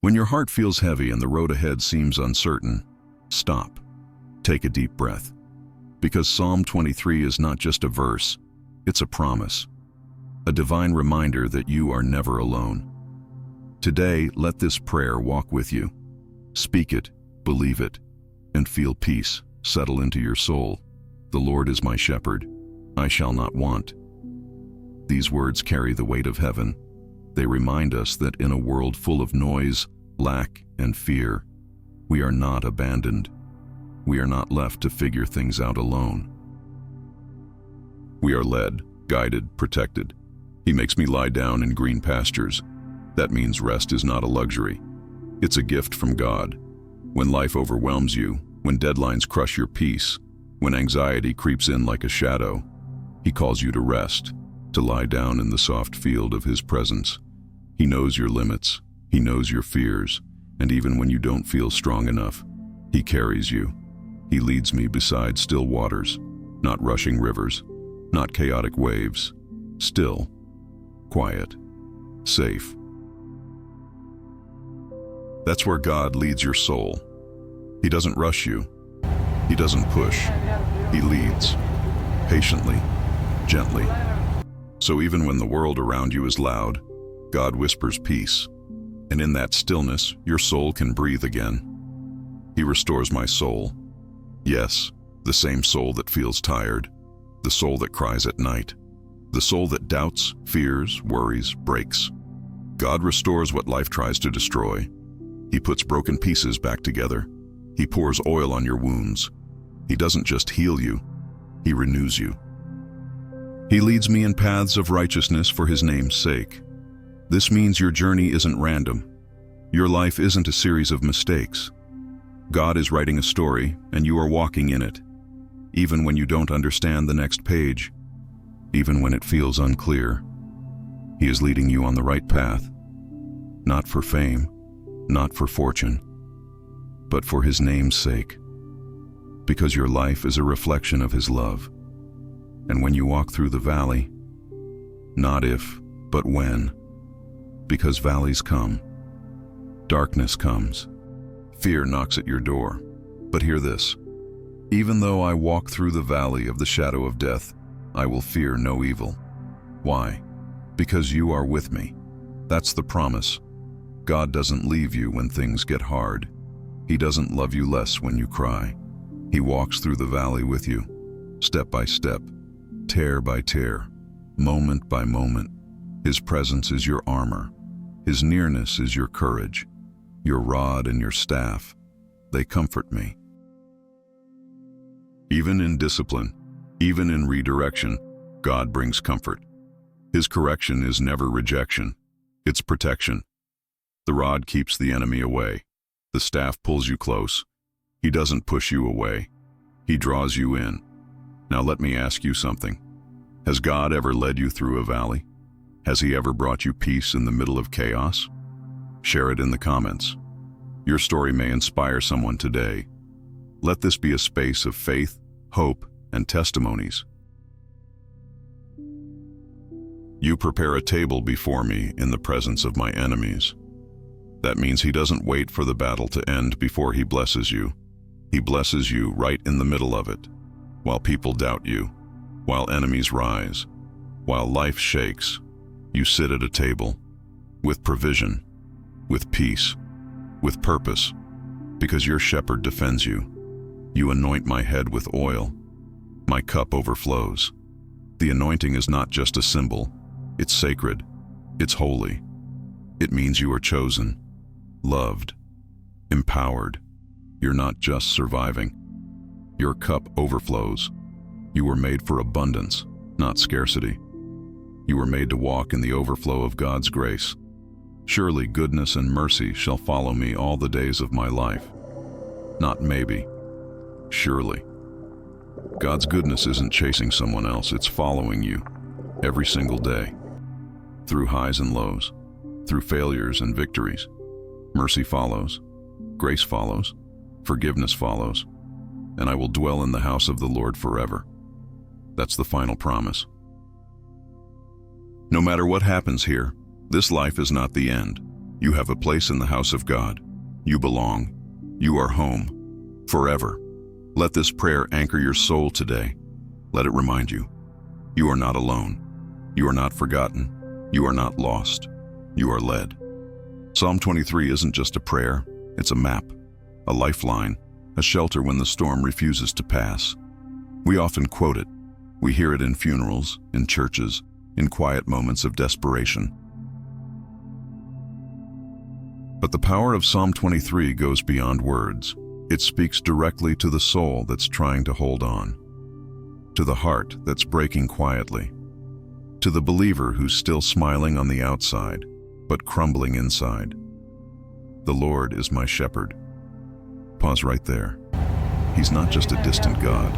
When your heart feels heavy and the road ahead seems uncertain, stop. Take a deep breath. Because Psalm 23 is not just a verse, it's a promise. A divine reminder that you are never alone. Today, let this prayer walk with you. Speak it, believe it, and feel peace settle into your soul. The Lord is my shepherd, I shall not want. These words carry the weight of heaven. They remind us that in a world full of noise, lack, and fear, we are not abandoned. We are not left to figure things out alone. We are led, guided, protected. He makes me lie down in green pastures. That means rest is not a luxury. It's a gift from God. When life overwhelms you, when deadlines crush your peace, when anxiety creeps in like a shadow, He calls you to rest, to lie down in the soft field of His presence. He knows your limits, He knows your fears, and even when you don't feel strong enough, He carries you. He leads me beside still waters, not rushing rivers, not chaotic waves, still, quiet, safe. That's where God leads your soul. He doesn't rush you. He doesn't push. He leads, patiently, gently. So even when the world around you is loud, God whispers peace. And in that stillness, your soul can breathe again. He restores my soul. Yes, the same soul that feels tired, the soul that cries at night, the soul that doubts, fears, worries, breaks. God restores what life tries to destroy. He puts broken pieces back together. He pours oil on your wounds. He doesn't just heal you, He renews you. He leads me in paths of righteousness for His name's sake. This means your journey isn't random. Your life isn't a series of mistakes. God is writing a story, and you are walking in it. Even when you don't understand the next page, even when it feels unclear, He is leading you on the right path. Not for fame, not for fortune, but for His name's sake. Because your life is a reflection of His love. And when you walk through the valley, not if, but when, because valleys come, darkness comes, fear knocks at your door. But hear this, even though I walk through the valley of the shadow of death, I will fear no evil. Why? Because you are with me. That's the promise. God doesn't leave you when things get hard. He doesn't love you less when you cry. He walks through the valley with you, step by step, tear by tear, moment by moment. His presence is your armor. His nearness is your courage. Your rod and your staff, they comfort me. Even in discipline, even in redirection, God brings comfort. His correction is never rejection, it's protection. The rod keeps the enemy away. The staff pulls you close. He doesn't push you away. He draws you in. Now let me ask you something. Has God ever led you through a valley? Has He ever brought you peace in the middle of chaos? Share it in the comments. Your story may inspire someone today. Let this be a space of faith, hope, and testimonies. You prepare a table before me in the presence of my enemies. That means He doesn't wait for the battle to end before He blesses you. He blesses you right in the middle of it, while people doubt you, while enemies rise, while life shakes. You sit at a table, with provision, with peace, with purpose, because your shepherd defends you. You anoint my head with oil. My cup overflows. The anointing is not just a symbol. It's sacred. It's holy. It means you are chosen, loved, empowered. You're not just surviving. Your cup overflows. You were made for abundance, not scarcity. You were made to walk in the overflow of God's grace. Surely goodness and mercy shall follow me all the days of my life. Not maybe. Surely. God's goodness isn't chasing someone else, it's following you every single day. Through highs and lows, through failures and victories. Mercy follows, grace follows, forgiveness follows, and I will dwell in the house of the Lord forever. That's the final promise. No matter what happens here, this life is not the end. You have a place in the house of God. You belong. You are home. Forever. Let this prayer anchor your soul today. Let it remind you, you are not alone. You are not forgotten. You are not lost. You are led. Psalm 23 isn't just a prayer, it's a map, a lifeline, a shelter when the storm refuses to pass. We often quote it. We hear it in funerals, in churches, in quiet moments of desperation. But the power of Psalm 23 goes beyond words. It speaks directly to the soul that's trying to hold on, to the heart that's breaking quietly, to the believer who's still smiling on the outside, but crumbling inside. The Lord is my shepherd. Pause right there. He's not just a distant God.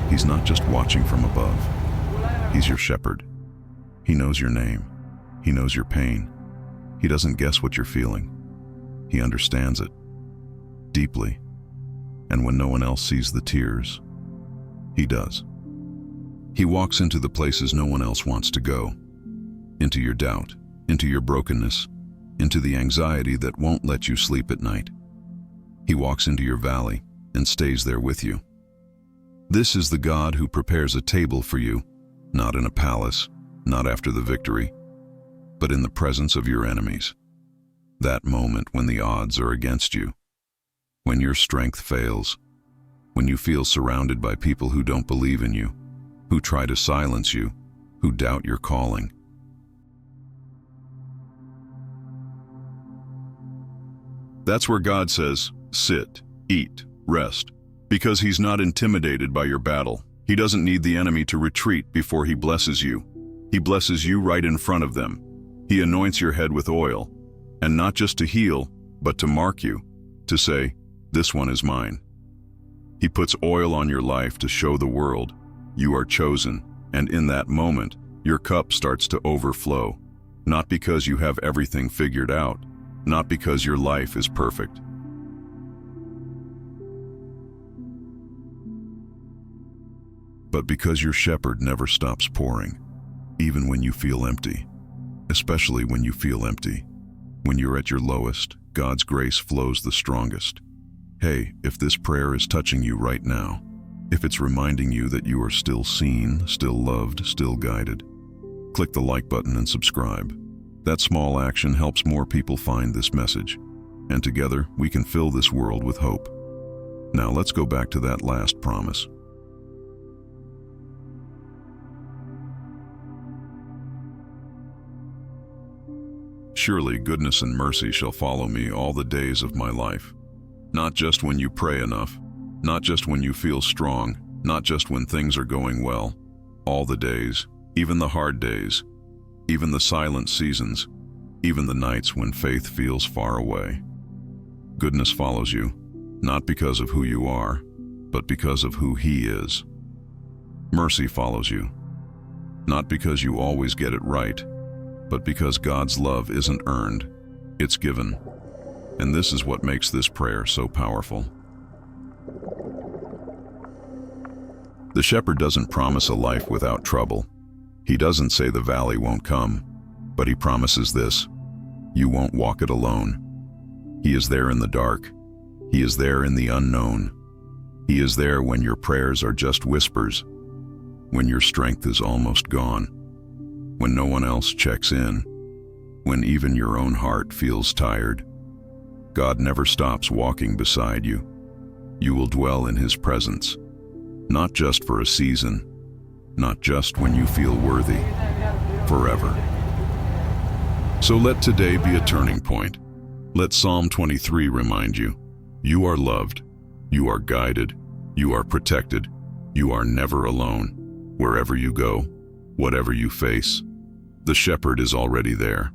He's not just watching from above. He's your shepherd. He knows your name. He knows your pain. He doesn't guess what you're feeling. He understands it deeply. And when no one else sees the tears, he does. He walks into the places no one else wants to go, into your doubt, into your brokenness, into the anxiety that won't let you sleep at night. He walks into your valley and stays there with you. This is the God who prepares a table for you, not in a palace, not after the victory, but in the presence of your enemies. That moment when the odds are against you, when your strength fails, when you feel surrounded by people who don't believe in you, who try to silence you, who doubt your calling. That's where God says, sit, eat, rest, because He's not intimidated by your battle. He doesn't need the enemy to retreat before He blesses you. He blesses you right in front of them. He anoints your head with oil, and not just to heal, but to mark you, to say, this one is mine. He puts oil on your life to show the world you are chosen, and in that moment, your cup starts to overflow, not because you have everything figured out, not because your life is perfect. But because your shepherd never stops pouring, even when you feel empty, especially when you feel empty. When you're at your lowest, God's grace flows the strongest. Hey, if this prayer is touching you right now, if it's reminding you that you are still seen, still loved, still guided, click the like button and subscribe. That small action helps more people find this message, and together we can fill this world with hope. Now let's go back to that last promise. Surely goodness and mercy shall follow me all the days of my life. Not just when you pray enough, not just when you feel strong, not just when things are going well. All the days, even the hard days, even the silent seasons, even the nights when faith feels far away. Goodness follows you, not because of who you are, but because of who He is. Mercy follows you, not because you always get it right, but because God's love isn't earned, it's given. And this is what makes this prayer so powerful. The shepherd doesn't promise a life without trouble. He doesn't say the valley won't come, but He promises this: you won't walk it alone. He is there in the dark. He is there in the unknown. He is there when your prayers are just whispers, when your strength is almost gone, when no one else checks in, when even your own heart feels tired. God never stops walking beside you. You will dwell in His presence, not just for a season, not just when you feel worthy, forever. So let today be a turning point. Let Psalm 23 remind you, you are loved, you are guided, you are protected, you are never alone. Wherever you go, whatever you face, the shepherd is already there.